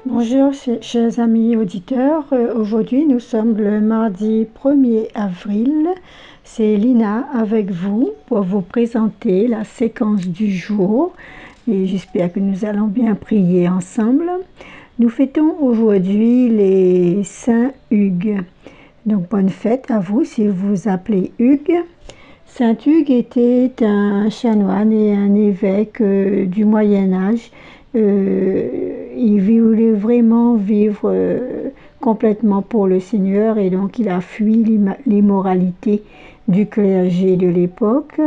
Bonjour chers amis auditeurs, aujourd'hui nous sommes le mardi 1er avril, c'est Lina avec vous pour vous présenter la séquence du jour et j'espère que nous allons bien prier ensemble. Nous fêtons aujourd'hui les Saints Hugues, donc bonne fête à vous si vous vous appelez Hugues. Saint Hugues était un chanoine et un évêque du Moyen-Âge. Il voulait vraiment vivre complètement pour le Seigneur et donc il a fui l'immoralité du clergé de l'époque.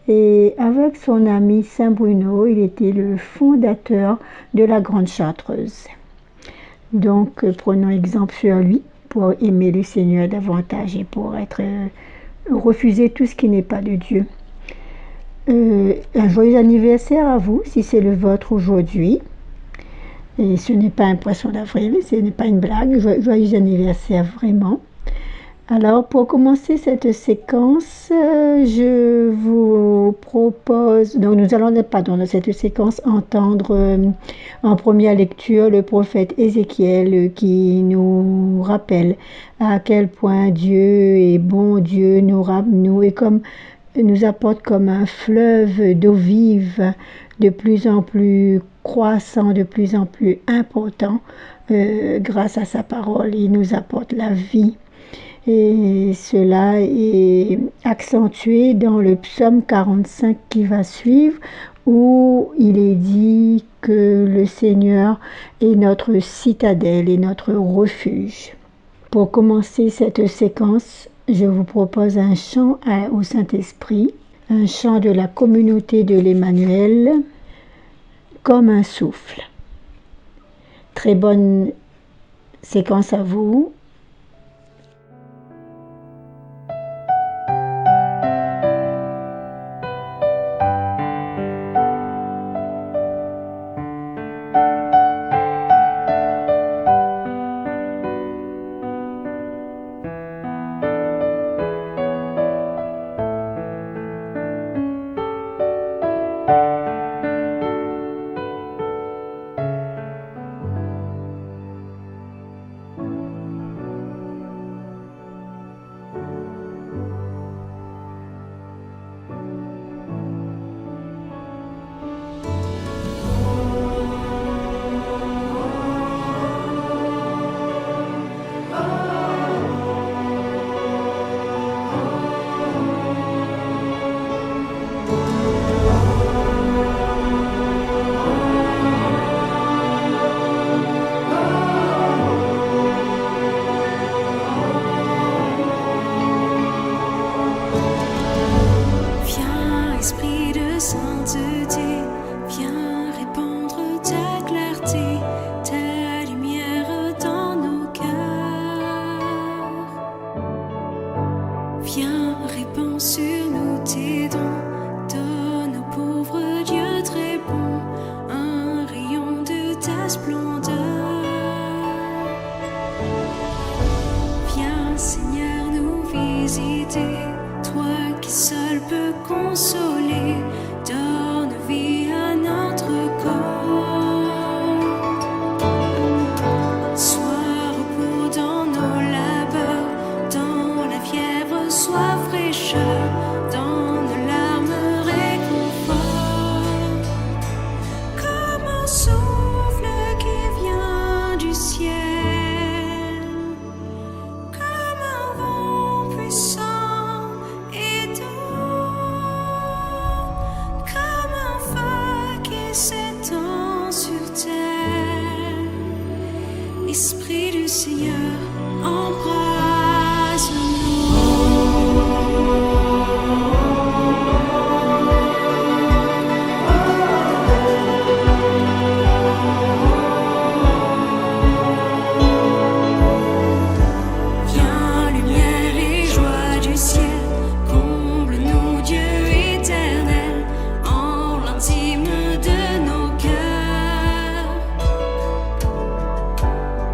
Et avec son ami Saint Bruno, il était le fondateur de la Grande Chartreuse. Donc prenons exemple sur lui pour aimer le Seigneur davantage et pour refuser tout ce qui n'est pas de Dieu. Un joyeux anniversaire à vous si c'est le vôtre aujourd'hui. Et ce n'est pas un poisson d'avril, ce n'est pas une blague, joyeux anniversaire vraiment. Alors pour commencer cette séquence, je vous propose, donc nous allons dans cette séquence entendre en première lecture le prophète Ézéchiel qui nous rappelle à quel point Dieu est bon, Dieu nous apporte comme un fleuve d'eau vive de plus en plus croissant, de plus en plus important grâce à sa parole. Il nous apporte la vie. Et cela est accentué dans le psaume 45 qui va suivre, où il est dit que le Seigneur est notre citadelle et notre refuge. Pour commencer cette séquence, je vous propose un chant au Saint-Esprit, un chant de la communauté de l'Emmanuel, comme un souffle. Très bonne séquence à vous.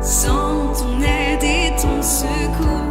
Sans ton aide et ton secours.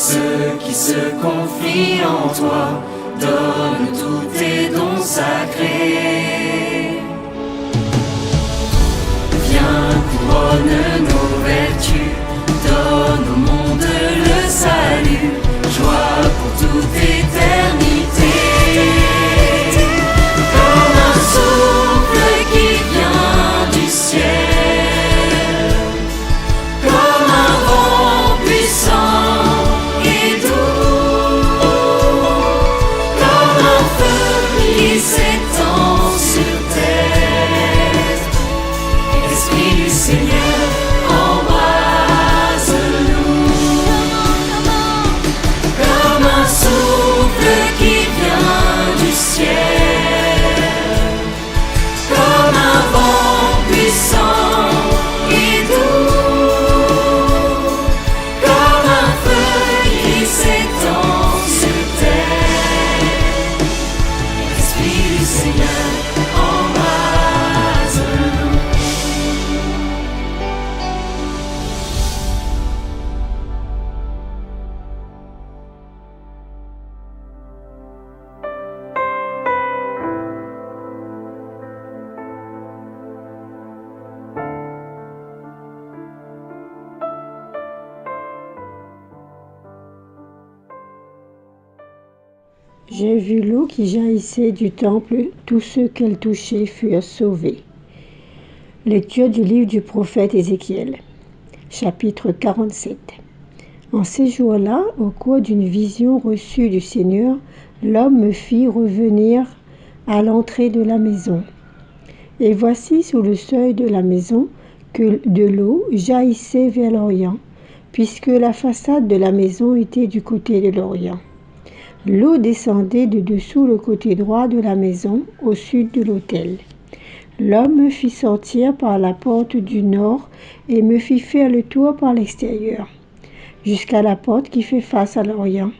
Ceux qui se confient en toi donnent tous tes dons sacrés. Viens, couronne nos vertus, donne au monde le salut, joie pour toute éternité. Comme un souffle qui vient du ciel, comme un vent puissant et doux, comme un feu qui s'étend sur terre. Esprit du Seigneur, embrase-nous. Comme un souffle qui vient du ciel, comme un vent puissant et doux, comme un feu qui s'étend sur terre. Esprit du Seigneur, embrase-nous. J'ai vu l'eau qui jaillissait du temple, tous ceux qu'elle touchait furent sauvés. Lecture du livre du prophète Ézéchiel, chapitre 47. En ces jours-là, au cours d'une vision reçue du Seigneur, l'homme me fit revenir à l'entrée de la maison. Et voici sous le seuil de la maison que de l'eau jaillissait vers l'Orient, puisque la façade de la maison était du côté de l'Orient. L'eau descendait de dessous le côté droit de la maison, au sud de l'autel. L'homme me fit sortir par la porte du nord et me fit faire le tour par l'extérieur, jusqu'à la porte qui fait face à l'Orient.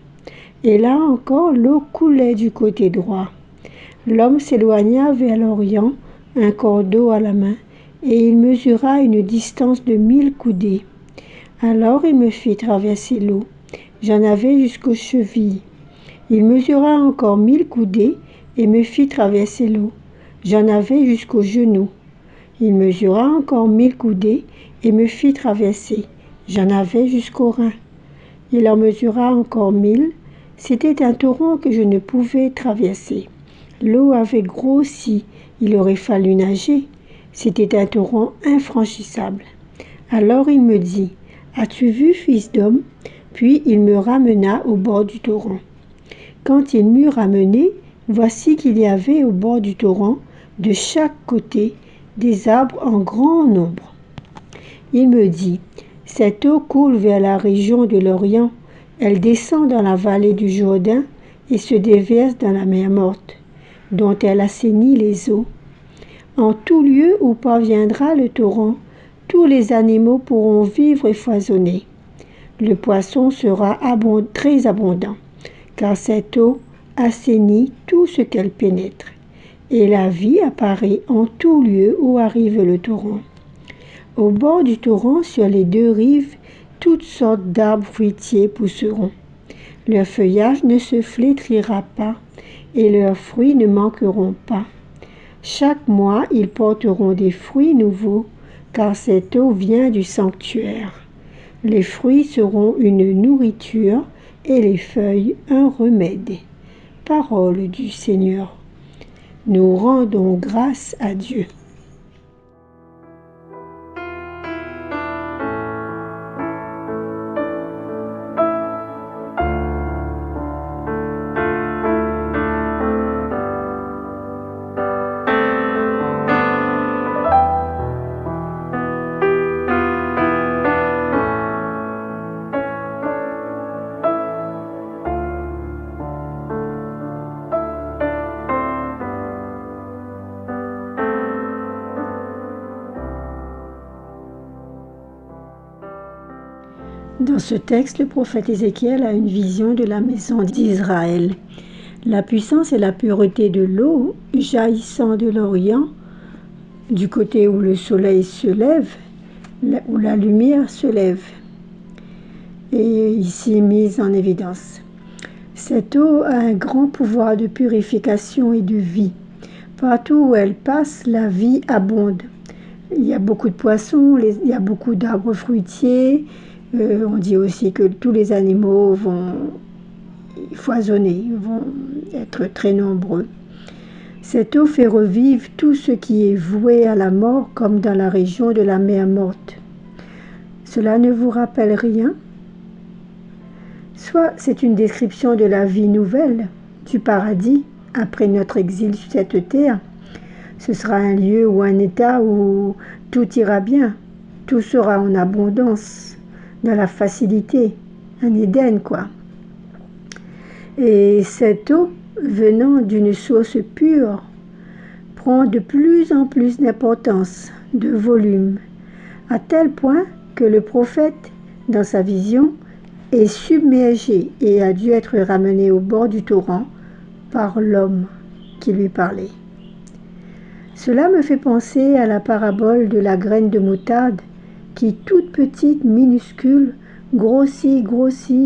Et là encore, l'eau coulait du côté droit. L'homme s'éloigna vers l'Orient, un cordeau à la main, et il mesura une distance de 1000 coudées. Alors il me fit traverser l'eau. J'en avais jusqu'aux chevilles. Il mesura encore 1000 coudées et me fit traverser l'eau. J'en avais jusqu'aux genoux. Il mesura encore 1000 coudées et me fit traverser. J'en avais jusqu'aux reins. Il en mesura encore 1000. C'était un torrent que je ne pouvais traverser. L'eau avait grossi. Il aurait fallu nager. C'était un torrent infranchissable. Alors il me dit, « As-tu vu, fils d'homme ?» Puis il me ramena au bord du torrent. Quand il m'eut ramené, voici qu'il y avait au bord du torrent, de chaque côté, des arbres en grand nombre. Il me dit, « Cette eau coule vers la région de l'Orient, elle descend dans la vallée du Jourdain et se déverse dans la mer morte, dont elle assainit les eaux. En tout lieu où parviendra le torrent, tous les animaux pourront vivre et foisonner. Le poisson sera très abondant, car cette eau assainit tout ce qu'elle pénètre, et la vie apparaît en tout lieu où arrive le torrent. Au bord du torrent, sur les deux rives, toutes sortes d'arbres fruitiers pousseront. Leur feuillage ne se flétrira pas, et leurs fruits ne manqueront pas. Chaque mois, ils porteront des fruits nouveaux, car cette eau vient du sanctuaire. Les fruits seront une nourriture, et les feuilles un remède. Parole du Seigneur. Nous rendons grâce à Dieu. Dans ce texte, le prophète Ézéchiel a une vision de la maison d'Israël. La puissance et la pureté de l'eau jaillissant de l'Orient, du côté où le soleil se lève, où la lumière se lève. est ici mise en évidence. Cette eau a un grand pouvoir de purification et de vie. Partout où elle passe, la vie abonde. Il y a beaucoup de poissons, il y a beaucoup d'arbres fruitiers. On dit aussi que tous les animaux vont foisonner, vont être très nombreux. Cette eau fait revivre tout ce qui est voué à la mort, comme dans la région de la mer morte. Cela ne vous rappelle rien? Soit c'est une description de la vie nouvelle, du paradis, après notre exil sur cette terre. Ce sera un lieu ou un état où tout ira bien, tout sera en abondance, dans la facilité, un Éden quoi. Et cette eau, venant d'une source pure, prend de plus en plus d'importance, de volume, à tel point que le prophète, dans sa vision, est submergé et a dû être ramené au bord du torrent par l'homme qui lui parlait. Cela me fait penser à la parabole de la graine de moutarde qui, toute petite, minuscule, grossit,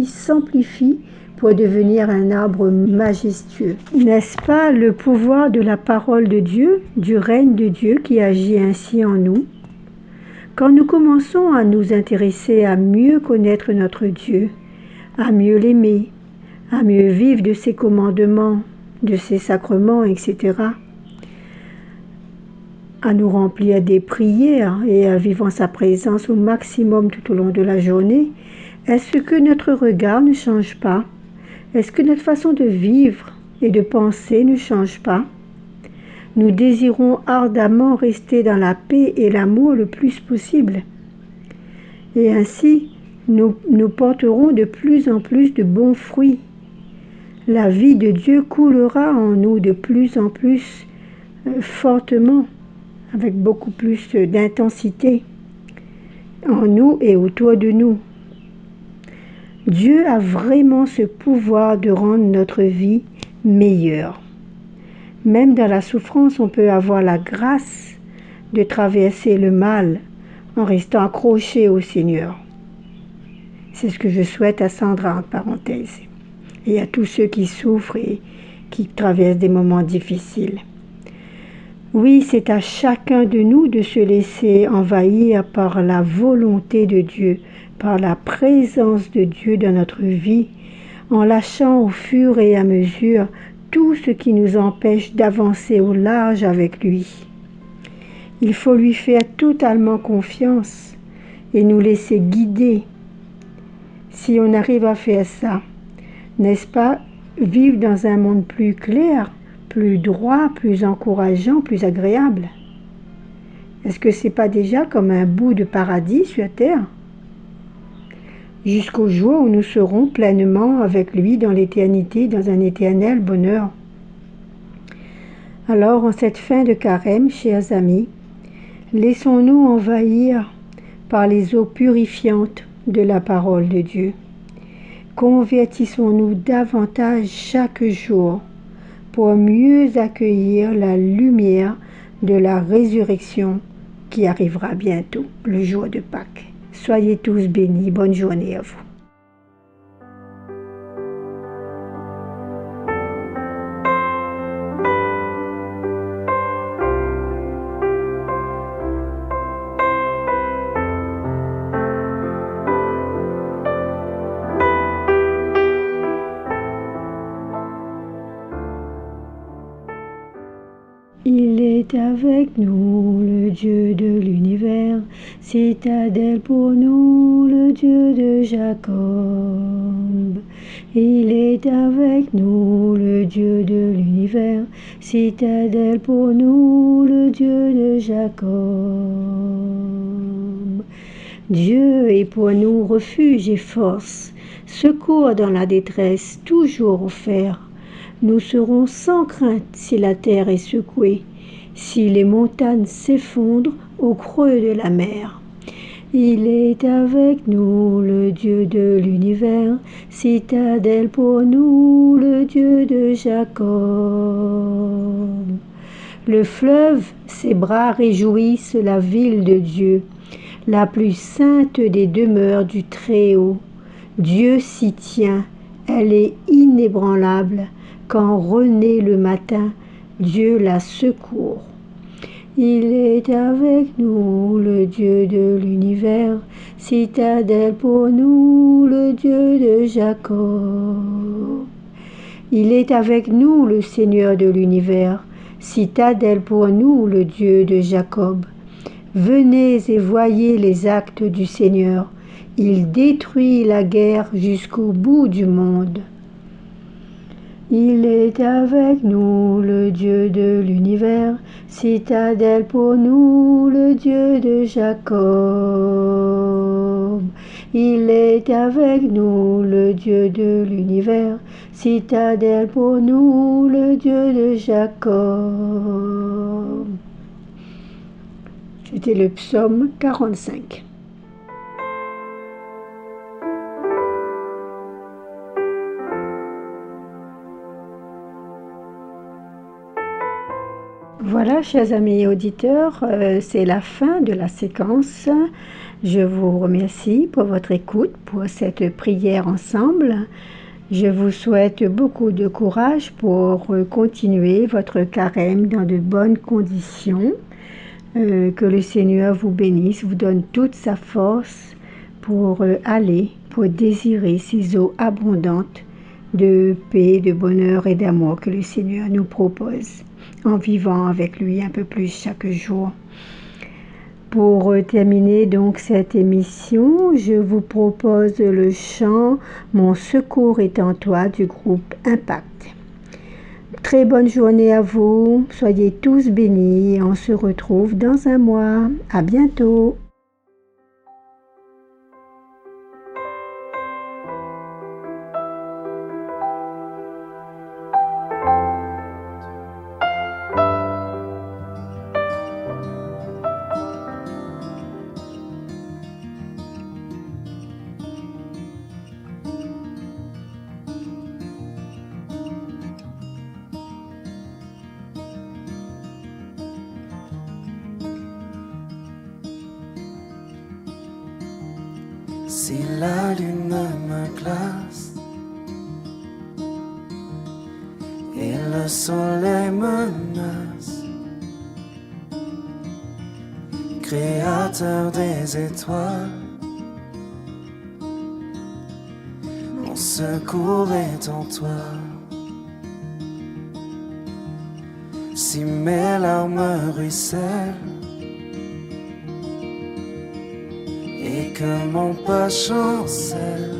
s'amplifie pour devenir un arbre majestueux. N'est-ce pas le pouvoir de la parole de Dieu, du règne de Dieu qui agit ainsi en nous? Quand nous commençons à nous intéresser à mieux connaître notre Dieu, à mieux l'aimer, à mieux vivre de ses commandements, de ses sacrements, etc., à nous remplir des prières et à vivre en sa présence au maximum tout au long de la journée, est-ce que notre regard ne change pas? Est-ce que notre façon de vivre et de penser ne change pas? Nous désirons ardemment rester dans la paix et l'amour le plus possible. Et ainsi, nous porterons de plus en plus de bons fruits. La vie de Dieu coulera en nous de plus en plus fortement, avec beaucoup plus d'intensité, en nous et autour de nous. Dieu a vraiment ce pouvoir de rendre notre vie meilleure. Même dans la souffrance, on peut avoir la grâce de traverser le mal en restant accroché au Seigneur. C'est ce que je souhaite à Sandra, entre parenthèses, et à tous ceux qui souffrent et qui traversent des moments difficiles. Oui, c'est à chacun de nous de se laisser envahir par la volonté de Dieu, par la présence de Dieu dans notre vie, en lâchant au fur et à mesure tout ce qui nous empêche d'avancer au large avec lui. Il faut lui faire totalement confiance et nous laisser guider. Si on arrive à faire ça, n'est-ce pas vivre dans un monde plus clair, plus droit, plus encourageant, plus agréable? Est-ce que c'est pas déjà comme un bout de paradis sur terre? Jusqu'au jour où nous serons pleinement avec lui dans l'éternité, dans un éternel bonheur. Alors, en cette fin de carême, chers amis, laissons-nous envahir par les eaux purifiantes de la parole de Dieu. Convertissons-nous davantage chaque jour pour mieux accueillir la lumière de la résurrection qui arrivera bientôt, le jour de Pâques. Soyez tous bénis. Bonne journée à vous. Il est avec nous, le Dieu de l'univers, citadelle pour nous, le Dieu de Jacob. Il est avec nous, le Dieu de l'univers, citadelle pour nous, le Dieu de Jacob. Dieu est pour nous refuge et force, secours dans la détresse, toujours offert. Nous serons sans crainte si la terre est secouée, si les montagnes s'effondrent au creux de la mer. Il est avec nous, le Dieu de l'univers, citadelle pour nous, le Dieu de Jacob. Le fleuve, ses bras réjouissent la ville de Dieu, la plus sainte des demeures du Très-Haut. Dieu s'y tient, elle est inébranlable. Quand renaît le matin, Dieu la secourt. Il est avec nous, le Dieu de l'univers, citadelle pour nous, le Dieu de Jacob. Il est avec nous, le Seigneur de l'univers, citadelle pour nous, le Dieu de Jacob. Venez et voyez les actes du Seigneur. Il détruit la guerre jusqu'au bout du monde. Il est avec nous, le Dieu de l'univers, citadelle pour nous, le Dieu de Jacob. Il est avec nous, le Dieu de l'univers, citadelle pour nous, le Dieu de Jacob. C'était le psaume 45. Voilà, chers amis auditeurs, c'est la fin de la séquence. Je vous remercie pour votre écoute, pour cette prière ensemble. Je vous souhaite beaucoup de courage pour continuer votre carême dans de bonnes conditions. Que le Seigneur vous bénisse, vous donne toute sa force pour aller, pour désirer ces eaux abondantes de paix, de bonheur et d'amour que le Seigneur nous propose en vivant avec lui un peu plus chaque jour. Pour terminer donc cette émission, je vous propose le chant « Mon secours est en toi » du groupe Impact. Très bonne journée à vous, soyez tous bénis et on se retrouve dans un mois. À bientôt. Si la lune me glace et le soleil menace, créateur des étoiles, mon secours est en toi. Si mes larmes ruissellent et que mon pas chancelle,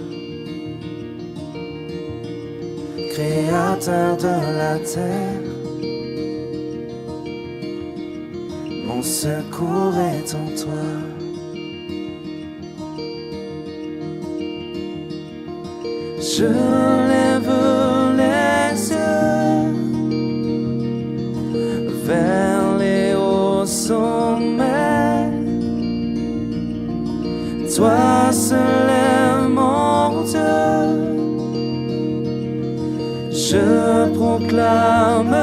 créateur de la terre, mon secours est en toi. Je lève les yeux vers les hauts sommets. Toi seul est mon Dieu, je proclamerai.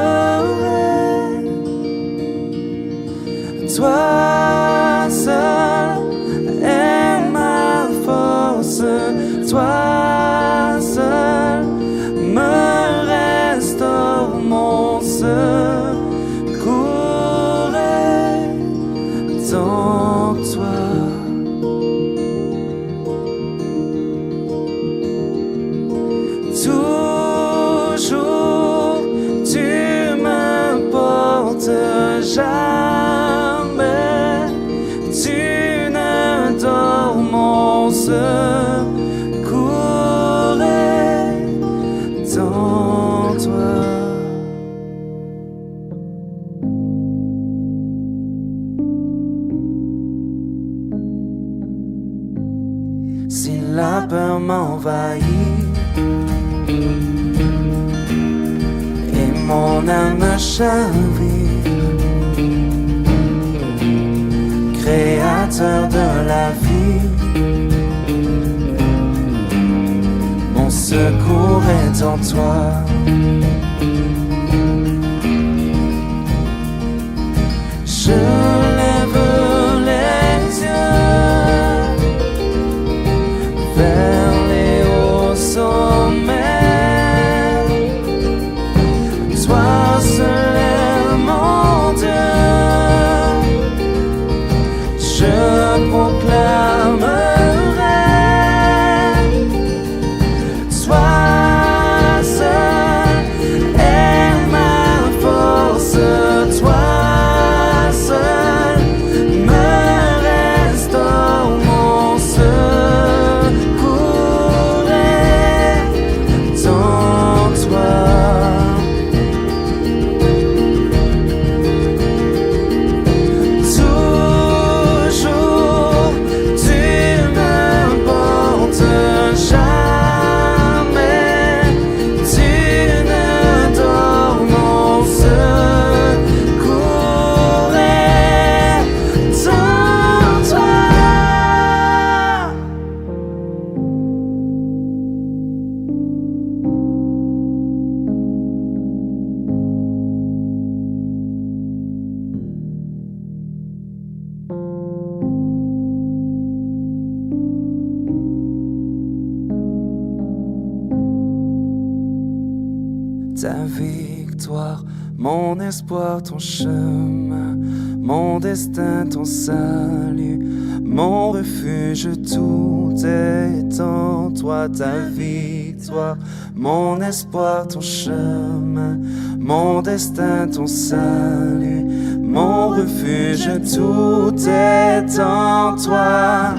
Toi seul est ma force, toi seul me restaure, mon secours est en toi. Toujours tu me portes, jamais tu ne dors, mon secours est en toi. Si la peur m'envahit et mon âme chavire, créateur de la vie, mon secours est en toi. Je lève les yeux vers les ta victoire, mon espoir, ton chemin, mon destin, ton salut, mon refuge, tout est en toi, ta victoire, mon espoir, ton chemin, mon destin, ton salut, mon refuge, tout est en toi.